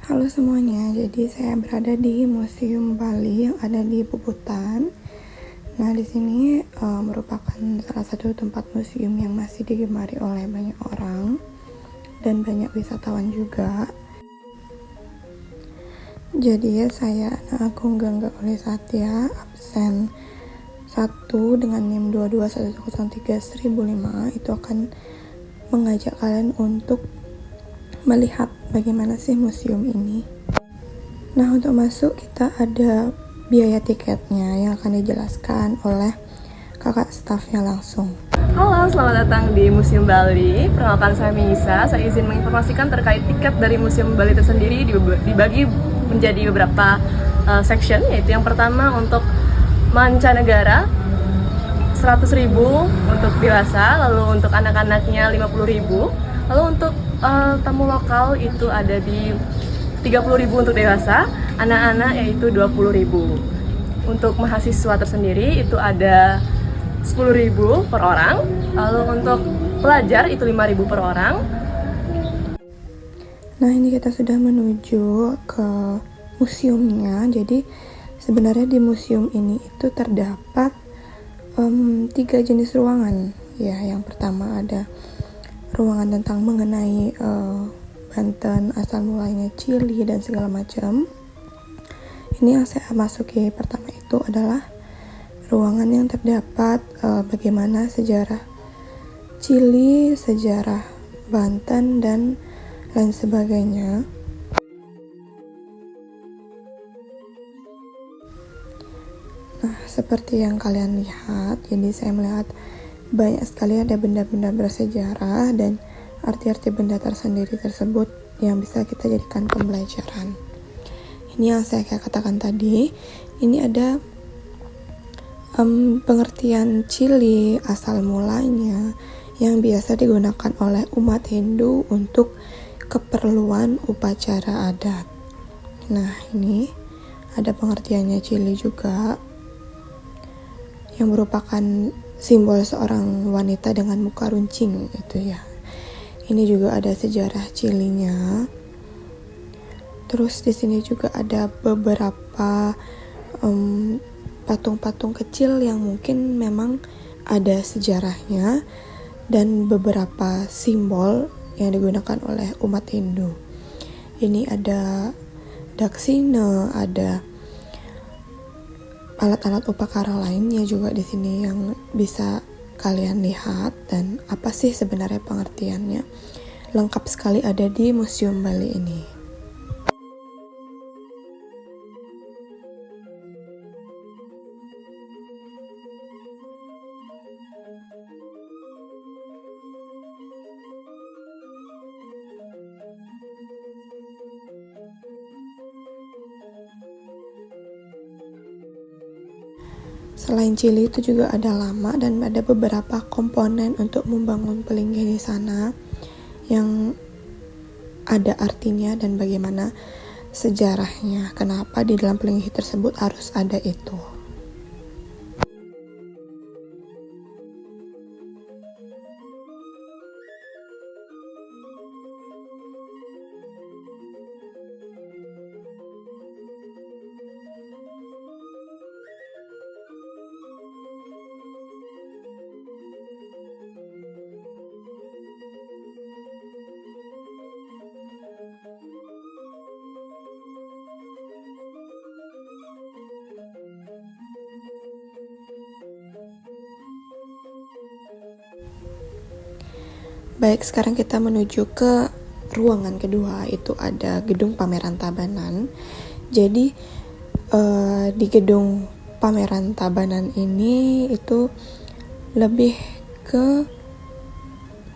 Halo semuanya, jadi saya berada di Museum Bali yang ada di Puputan. Nah, di sini merupakan salah satu tempat museum yang masih digemari oleh banyak orang dan banyak wisatawan juga. Jadi ya, saya Agung Gangga Oleh Satya, absen 1 dengan NIM 221103-1005, itu akan mengajak kalian untuk melihat bagaimana sih museum ini. Nah, untuk masuk kita ada biaya tiketnya yang akan dijelaskan oleh kakak stafnya langsung. Halo, selamat datang di Museum Bali. Perkenalkan, saya Misa. Saya izin menginformasikan terkait tiket dari Museum Bali tersendiri dibagi menjadi beberapa section, yaitu yang pertama untuk mancanegara 100.000 untuk dewasa, lalu untuk anak-anaknya 50.000, lalu untuk tamu lokal itu ada di 30.000 untuk dewasa, anak-anak yaitu 20.000. Untuk mahasiswa tersendiri itu ada 10.000 per orang, lalu untuk pelajar itu 5.000 per orang. Nah, ini kita sudah menuju ke museumnya. Jadi sebenarnya di museum ini itu terdapat 3 jenis ruangan. Ya, yang pertama ada ruangan tentang mengenai Banten, asal mulanya Chili dan segala macam. Ini yang saya masuki pertama itu adalah ruangan yang terdapat bagaimana sejarah Chili, sejarah Banten, dan lain sebagainya. Nah, seperti yang kalian lihat, jadi saya melihat banyak sekali ada benda-benda bersejarah dan arti-arti benda tersendiri tersebut yang bisa kita jadikan pembelajaran. Ini yang saya katakan tadi, ini ada pengertian Chili asal mulanya yang biasa digunakan oleh umat Hindu untuk keperluan upacara adat. Nah, ini ada pengertiannya Chili juga, yang merupakan simbol seorang wanita dengan muka runcing itu ya. Ini juga ada sejarah Chilinya. Terus di sini juga ada beberapa patung-patung kecil yang mungkin memang ada sejarahnya dan beberapa simbol yang digunakan oleh umat Hindu. Ini ada daksina, ada alat-alat upakara lainnya juga di sini yang bisa kalian lihat, dan apa sih sebenarnya pengertiannya. Lengkap sekali ada di Museum Bali ini. Selain Chili itu juga ada lama dan ada beberapa komponen untuk membangun Pelinggih di sana yang ada artinya dan bagaimana sejarahnya, kenapa di dalam Pelinggih tersebut harus ada itu. Baik, sekarang kita menuju ke ruangan kedua, itu ada gedung pameran Tabanan. Jadi di gedung pameran Tabanan ini itu lebih ke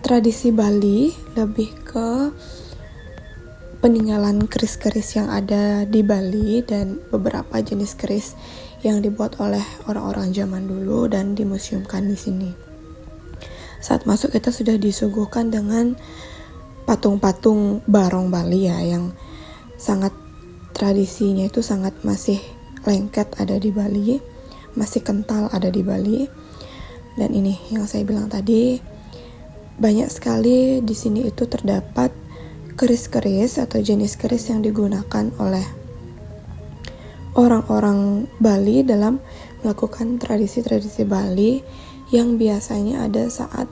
tradisi Bali, lebih ke peninggalan keris-keris yang ada di Bali dan beberapa jenis keris yang dibuat oleh orang-orang zaman dulu dan dimuseumkan di sini. Saat masuk kita sudah disuguhkan dengan patung-patung barong Bali ya, yang sangat tradisinya itu sangat masih lengket ada di Bali, masih kental ada di Bali. Dan ini yang saya bilang tadi, banyak sekali di sini itu terdapat keris-keris atau jenis keris yang digunakan oleh orang-orang Bali dalam melakukan tradisi-tradisi Bali yang biasanya ada saat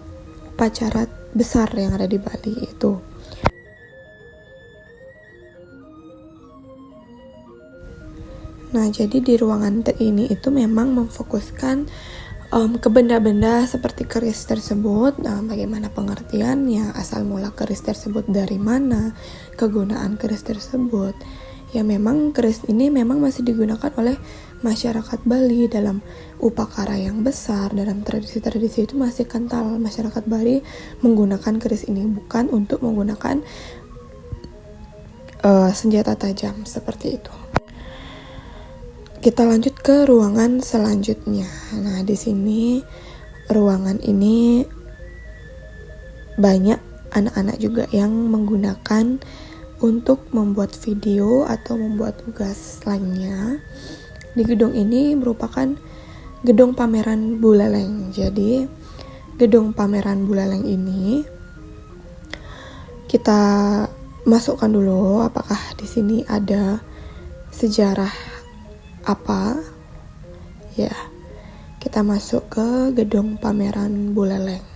upacara besar yang ada di Bali itu. Nah, jadi di ruangan ini itu memang memfokuskan ke benda-benda seperti keris tersebut. Nah, bagaimana pengertiannya, asal mula keris tersebut dari mana, kegunaan keris tersebut. Ya memang keris ini memang masih digunakan oleh masyarakat Bali dalam upacara yang besar, dalam tradisi-tradisi itu masih kental. Masyarakat Bali menggunakan keris ini bukan untuk menggunakan senjata tajam seperti itu. Kita lanjut ke ruangan selanjutnya. Nah, di sini ruangan ini banyak anak-anak juga yang menggunakan untuk membuat video atau membuat tugas lainnya. Di gedung ini merupakan gedung pameran Buleleng. Jadi, gedung pameran Buleleng ini kita masukkan dulu apakah di sini ada sejarah apa. Ya, kita masuk ke gedung pameran Buleleng.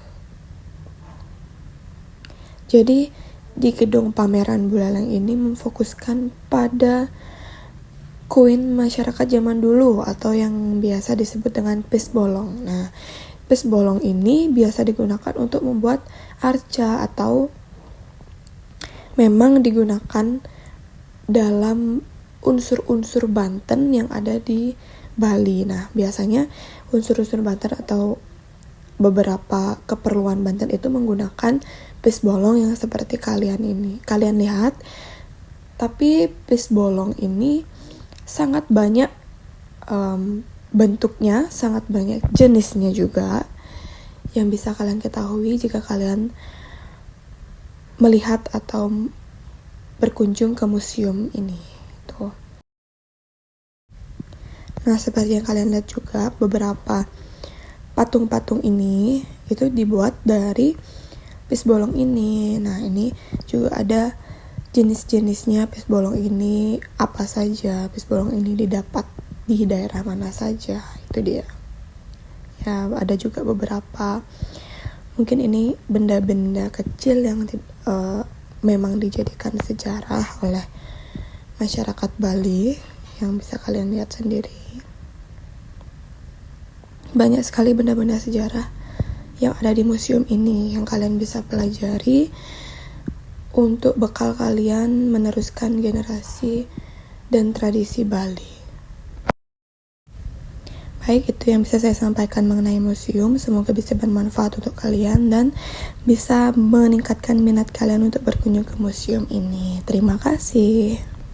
Jadi di gedung pameran Buleleng ini memfokuskan pada koin masyarakat zaman dulu atau yang biasa disebut dengan pis bolong. Nah, pis bolong ini biasa digunakan untuk membuat arca atau memang digunakan dalam unsur-unsur Banten yang ada di Bali. Nah, biasanya unsur-unsur Banten atau beberapa keperluan Banten itu menggunakan pis bolong yang seperti kalian lihat. Tapi pis bolong ini sangat banyak bentuknya, sangat banyak jenisnya juga yang bisa kalian ketahui jika kalian melihat atau berkunjung ke museum ini. Tuh. Nah, seperti yang kalian lihat juga, beberapa patung-patung ini itu dibuat dari pis bolong ini. Nah, ini juga ada jenis-jenisnya pis bolong ini, apa saja pis bolong ini didapat di daerah mana saja, itu dia. Ya, ada juga beberapa, mungkin ini benda-benda kecil yang memang dijadikan sejarah oleh masyarakat Bali yang bisa kalian lihat sendiri. Banyak sekali benda-benda sejarah yang ada di museum ini yang kalian bisa pelajari untuk bekal kalian meneruskan generasi dan tradisi Bali. Baik, itu yang bisa saya sampaikan mengenai museum. Semoga bisa bermanfaat untuk kalian dan bisa meningkatkan minat kalian untuk berkunjung ke museum ini. Terima kasih.